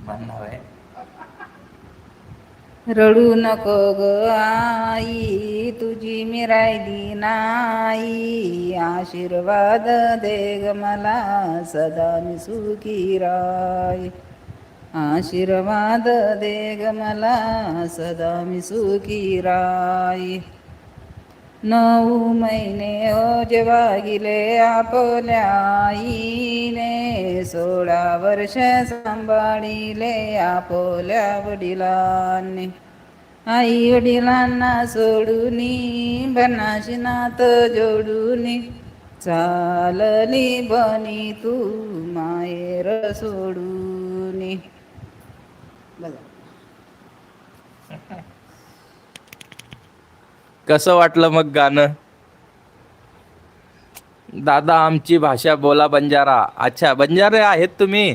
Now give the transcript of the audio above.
म्हणणार आहे. रडू नको ग आई, तुझी मी राहिली नाही, आशीर्वाद दे ग मला, सदा मी सुखी राय. आशीर्वाद दे ग मला, सदा मी सुखी राय. 9 महिने ओझे वागिले आपल्या आईने, 16 वर्ष सांभाळिले आपल्या वडिलांनी. आई वडिलांना सोडूनी, बनाशी नात जोडूनी, चालली बनी तू माहेर सोडूनी. बघा. कसं वाटलं मग गाणं? दादा आमची भाषा बोला बंजारा. अच्छा, बंजारे आहेत तुम्ही?